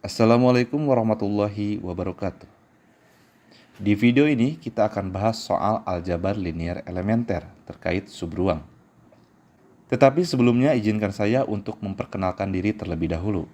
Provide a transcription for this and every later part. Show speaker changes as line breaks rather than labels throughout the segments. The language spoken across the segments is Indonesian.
Assalamualaikum warahmatullahi wabarakatuh. Di video ini kita akan bahas soal aljabar linear elementer terkait subruang. Tetapi sebelumnya izinkan saya untuk memperkenalkan diri terlebih dahulu.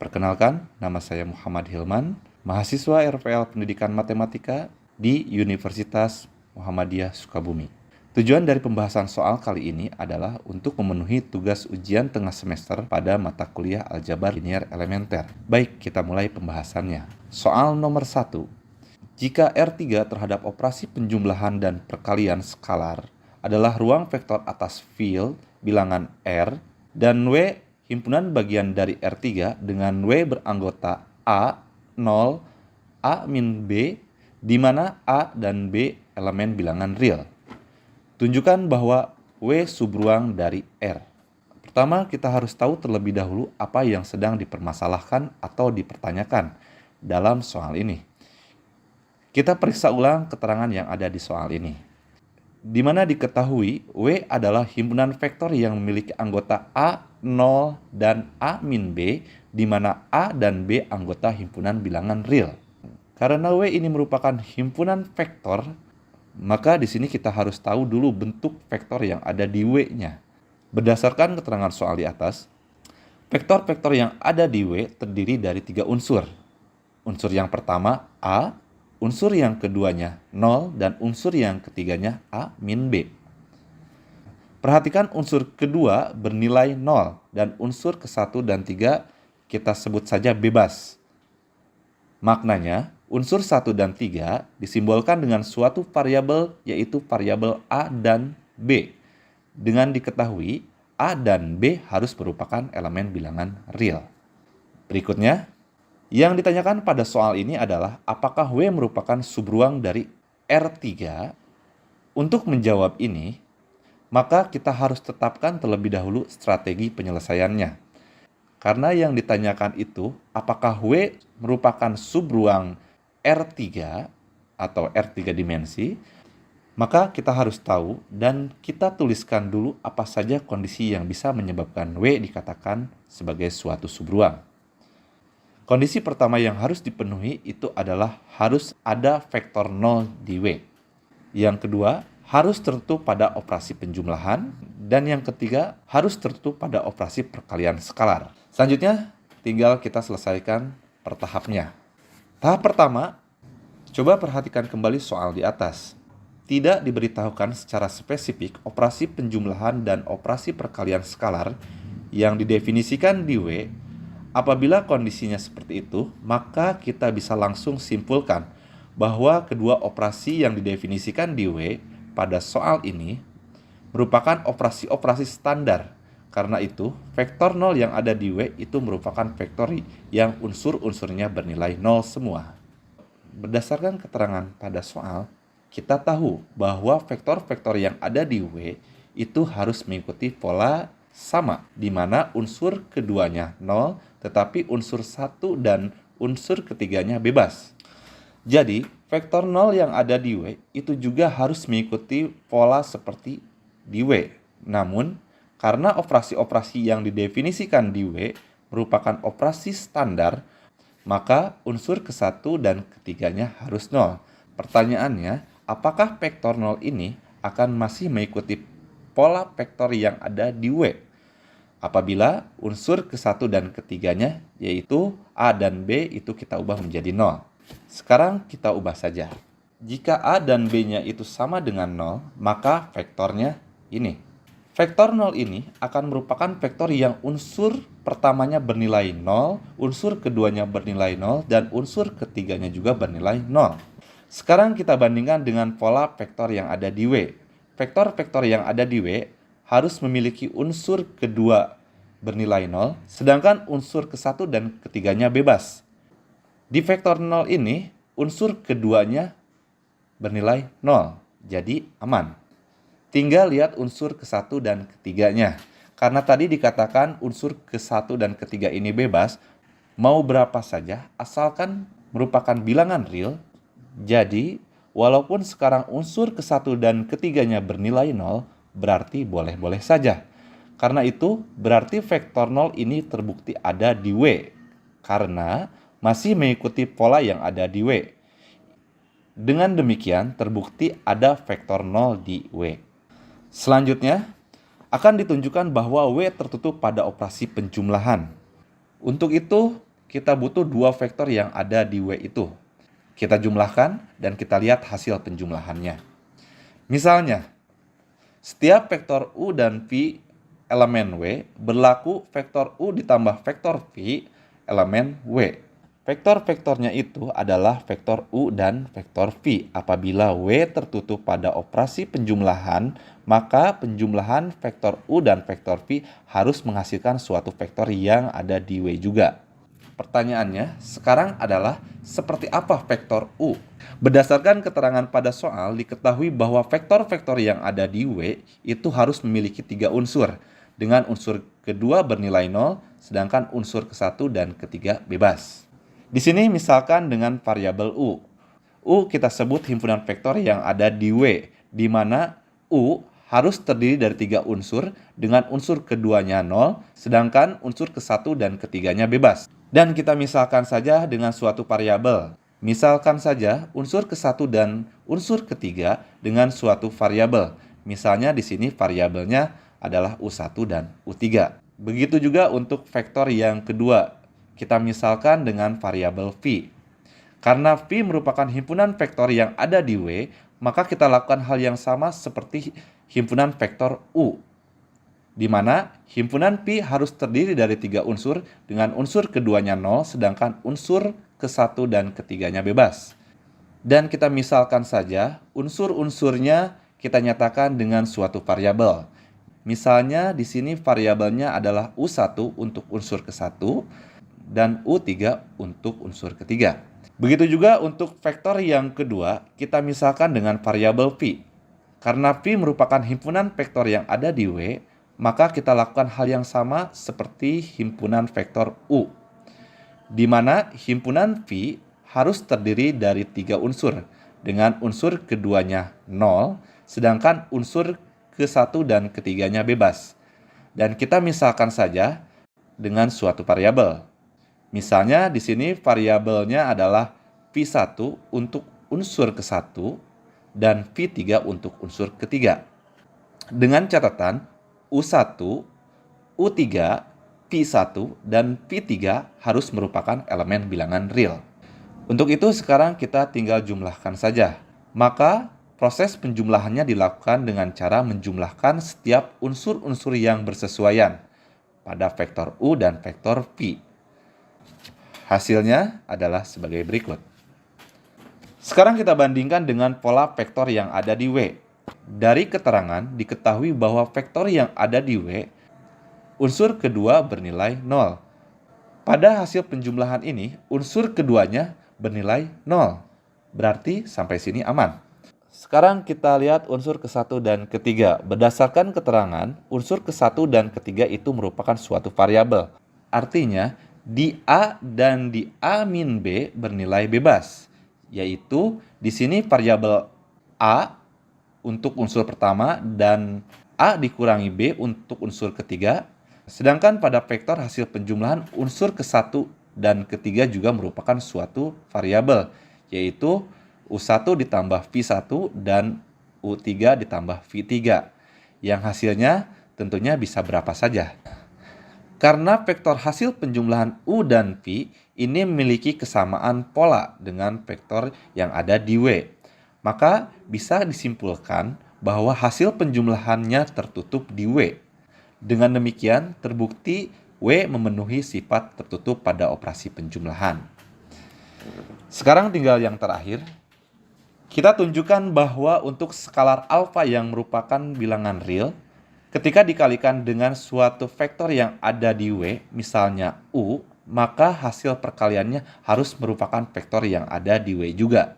Perkenalkan, nama saya Muhammad Hilman, mahasiswa RPL Pendidikan Matematika di Universitas Muhammadiyah Sukabumi. Tujuan dari pembahasan soal kali ini adalah untuk memenuhi tugas ujian tengah semester pada mata kuliah aljabar linear elementer. Baik, kita mulai pembahasannya. Soal nomor 1. Jika R3 terhadap operasi penjumlahan dan perkalian skalar adalah ruang vektor atas field bilangan R dan W himpunan bagian dari R3 dengan W beranggota A, 0, A min B, di mana A dan B elemen bilangan real. Tunjukkan bahwa W subruang dari R. Pertama, kita harus tahu terlebih dahulu apa yang sedang dipermasalahkan atau dipertanyakan dalam soal ini. Kita periksa ulang keterangan yang ada di soal ini. Di mana diketahui W adalah himpunan vektor yang memiliki anggota A, 0, dan A min B, di mana A dan B anggota himpunan bilangan real. Karena W ini merupakan himpunan vektor, maka di sini kita harus tahu dulu bentuk vektor yang ada di W-nya. Berdasarkan keterangan soal di atas, vektor-vektor yang ada di W terdiri dari 3 unsur. Unsur yang pertama A, unsur yang keduanya 0, dan unsur yang ketiganya A min B. Perhatikan unsur kedua bernilai 0, dan unsur ke-1 dan 3 kita sebut saja bebas. Maknanya, unsur 1 dan 3 disimbolkan dengan suatu variabel, yaitu variabel A dan B. Dengan diketahui, A dan B harus merupakan elemen bilangan real. Berikutnya, yang ditanyakan pada soal ini adalah apakah W merupakan subruang dari R3? Untuk menjawab ini, maka kita harus tetapkan terlebih dahulu strategi penyelesaiannya. Karena yang ditanyakan itu, apakah W merupakan subruang R3 atau R3 dimensi, maka kita harus tahu dan kita tuliskan dulu apa saja kondisi yang bisa menyebabkan W dikatakan sebagai suatu subruang. Kondisi pertama yang harus dipenuhi itu adalah harus ada vektor 0 di W. Yang kedua, harus tertentu pada operasi penjumlahan. Dan yang ketiga, harus tertentu pada operasi perkalian skalar. Selanjutnya, tinggal kita selesaikan per tahapnya. Tahap pertama, coba perhatikan kembali soal di atas. Tidak diberitahukan secara spesifik operasi penjumlahan dan operasi perkalian skalar yang didefinisikan di W. Apabila kondisinya seperti itu, maka kita bisa langsung simpulkan bahwa kedua operasi yang didefinisikan di W pada soal ini merupakan operasi-operasi standar. Karena itu, vektor 0 yang ada di W itu merupakan vektor yang unsur-unsurnya bernilai 0 semua. Berdasarkan keterangan pada soal, kita tahu bahwa vektor-vektor yang ada di W itu harus mengikuti pola sama, di mana unsur keduanya 0, tetapi unsur 1 dan unsur ketiganya bebas. Jadi, vektor 0 yang ada di W itu juga harus mengikuti pola seperti di W. Namun, karena operasi-operasi yang didefinisikan di W merupakan operasi standar, maka unsur ke-1 dan ketiganya harus 0. Pertanyaannya, apakah vektor 0 ini akan masih mengikuti pola vektor yang ada di W? Apabila unsur ke-1 dan ketiganya, yaitu A dan B, itu kita ubah menjadi 0. Sekarang kita ubah saja. Jika A dan B-nya itu sama dengan 0, maka vektornya ini. Vektor 0 ini akan merupakan vektor yang unsur pertamanya bernilai 0, unsur keduanya bernilai 0, dan unsur ketiganya juga bernilai 0. Sekarang kita bandingkan dengan pola vektor yang ada di W. Vektor-vektor yang ada di W harus memiliki unsur kedua bernilai 0, sedangkan unsur ke-1 dan ketiganya bebas. Di vektor 0 ini, unsur keduanya bernilai 0, jadi aman. Tinggal lihat unsur ke-1 dan ketiganya. Karena tadi dikatakan unsur ke-1 dan ketiga ini bebas, mau berapa saja asalkan merupakan bilangan real. Jadi, walaupun sekarang unsur ke-1 dan ketiganya bernilai 0, berarti boleh-boleh saja. Karena itu, berarti vektor 0 ini terbukti ada di W. karena masih mengikuti pola yang ada di W. Dengan demikian, terbukti ada vektor 0 di W. Selanjutnya, akan ditunjukkan bahwa W tertutup pada operasi penjumlahan. Untuk itu, kita butuh dua vektor yang ada di W itu. Kita jumlahkan dan kita lihat hasil penjumlahannya. Misalnya, setiap vektor U dan V elemen W berlaku vektor U ditambah vektor V elemen W. Vektor-vektornya itu adalah vektor U dan vektor V. Apabila W tertutup pada operasi penjumlahan, maka penjumlahan vektor U dan vektor V harus menghasilkan suatu vektor yang ada di W juga. Pertanyaannya sekarang adalah seperti apa vektor U? Berdasarkan keterangan pada soal, diketahui bahwa vektor-vektor yang ada di W itu harus memiliki 3 unsur, dengan unsur kedua bernilai 0, sedangkan unsur ke-1 dan ketiga bebas. Di sini misalkan dengan variabel U. U kita sebut himpunan vektor yang ada di W, di mana U harus terdiri dari 3 unsur dengan unsur keduanya 0, sedangkan unsur ke-1 dan ketiganya bebas. Dan kita misalkan saja dengan suatu variabel. Misalkan saja unsur ke-1 dan unsur ketiga dengan suatu variabel. Misalnya di sini variabelnya adalah U1 dan U3. Begitu juga untuk vektor yang kedua. Kita misalkan dengan variabel V. Karena V merupakan himpunan vektor yang ada di W, maka kita lakukan hal yang sama seperti himpunan vektor U, di mana himpunan V harus terdiri dari 3 unsur dengan unsur keduanya 0, sedangkan unsur ke-1 dan ketiganya bebas. Dan kita misalkan saja unsur-unsurnya kita nyatakan dengan suatu variabel. Misalnya di sini variabelnya adalah U1 untuk unsur ke-1 dan U3 untuk unsur ketiga. Begitu juga untuk vektor yang kedua, kita misalkan dengan variabel V. Karena V merupakan himpunan vektor yang ada di W, maka kita lakukan hal yang sama seperti himpunan vektor U, di mana himpunan V harus terdiri dari 3 unsur, dengan unsur keduanya 0, sedangkan unsur ke-1 dan ketiganya bebas. Dan kita misalkan saja dengan suatu variabel. Misalnya di sini variabelnya adalah V1 untuk unsur ke-1 dan V3 untuk unsur ketiga. Dengan catatan U1, U3, V1, dan V3 harus merupakan elemen bilangan real. Untuk itu sekarang kita tinggal jumlahkan saja. Maka proses penjumlahannya dilakukan dengan cara menjumlahkan setiap unsur-unsur yang bersesuaian pada vektor U dan vektor V. Hasilnya adalah sebagai berikut. Sekarang kita bandingkan dengan pola vektor yang ada di W. Dari keterangan diketahui bahwa vektor yang ada di W, unsur kedua bernilai 0. Pada hasil penjumlahan ini, unsur keduanya bernilai 0. Berarti sampai sini aman. Sekarang kita lihat unsur ke-1 dan ketiga. Berdasarkan keterangan, unsur ke-1 dan ketiga itu merupakan suatu variabel. Artinya, di A dan di A-B bernilai bebas, yaitu di sini variabel A untuk unsur pertama dan A dikurangi B untuk unsur ketiga, sedangkan pada vektor hasil penjumlahan unsur ke-1 dan ketiga juga merupakan suatu variabel, yaitu U1 ditambah V1 dan U3 ditambah V3, yang hasilnya tentunya bisa berapa saja. Karena vektor hasil penjumlahan U dan V ini memiliki kesamaan pola dengan vektor yang ada di W, maka bisa disimpulkan bahwa hasil penjumlahannya tertutup di W. Dengan demikian, terbukti W memenuhi sifat tertutup pada operasi penjumlahan. Sekarang tinggal yang terakhir. Kita tunjukkan bahwa untuk skalar alfa yang merupakan bilangan real, ketika dikalikan dengan suatu vektor yang ada di W, misalnya U, maka hasil perkaliannya harus merupakan vektor yang ada di W juga.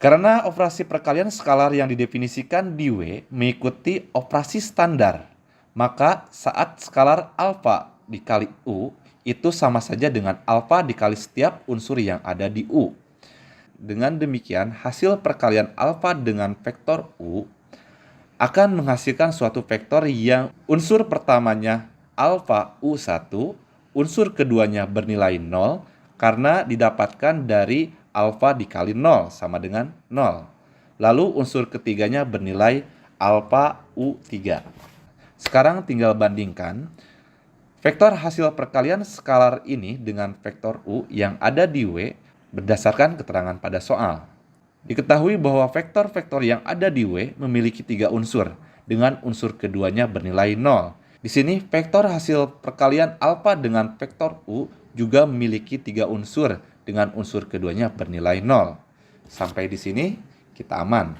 Karena operasi perkalian skalar yang didefinisikan di W mengikuti operasi standar, maka saat skalar alfa dikali U, itu sama saja dengan alfa dikali setiap unsur yang ada di U. Dengan demikian, hasil perkalian alfa dengan vektor U akan menghasilkan suatu vektor yang unsur pertamanya alfa U1, unsur keduanya bernilai 0 karena didapatkan dari alfa dikali 0 sama dengan 0. Lalu unsur ketiganya bernilai alfa U3. Sekarang tinggal bandingkan vektor hasil perkalian skalar ini dengan vektor U yang ada di W berdasarkan keterangan pada soal. Diketahui bahwa vektor-vektor yang ada di W memiliki 3 unsur, dengan unsur keduanya bernilai 0. Di sini vektor hasil perkalian alfa dengan vektor U juga memiliki 3 unsur, dengan unsur keduanya bernilai 0. Sampai di sini kita aman.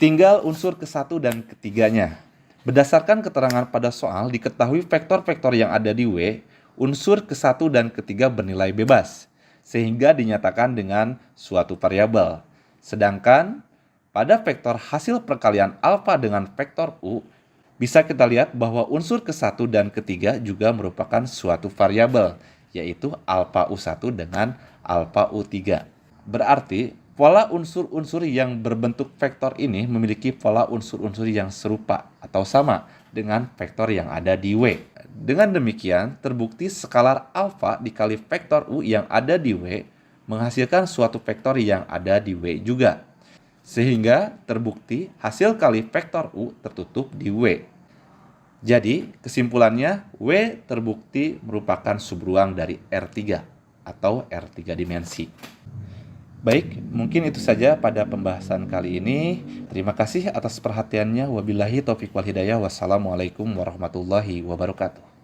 Tinggal unsur ke-1 dan ketiganya. Berdasarkan keterangan pada soal, diketahui vektor-vektor yang ada di W, unsur ke-1 dan ketiga bernilai bebas, sehingga dinyatakan dengan suatu variabel. Sedangkan pada vektor hasil perkalian alfa dengan vektor U, bisa kita lihat bahwa unsur ke-1 dan ketiga juga merupakan suatu variabel, yaitu alfa U1 dengan alfa U3. Berarti pola unsur-unsur yang berbentuk vektor ini memiliki pola unsur-unsur yang serupa atau sama dengan vektor yang ada di W. Dengan demikian, terbukti skalar alfa dikali vektor U yang ada di W menghasilkan suatu vektor yang ada di W juga. Sehingga terbukti hasil kali vektor U tertutup di W. Jadi, kesimpulannya W terbukti merupakan subruang dari R3 atau R3 dimensi. Baik, mungkin itu saja pada pembahasan kali ini. Terima kasih atas perhatiannya. Wabillahi taufiq wal hidayah. Wassalamualaikum warahmatullahi wabarakatuh.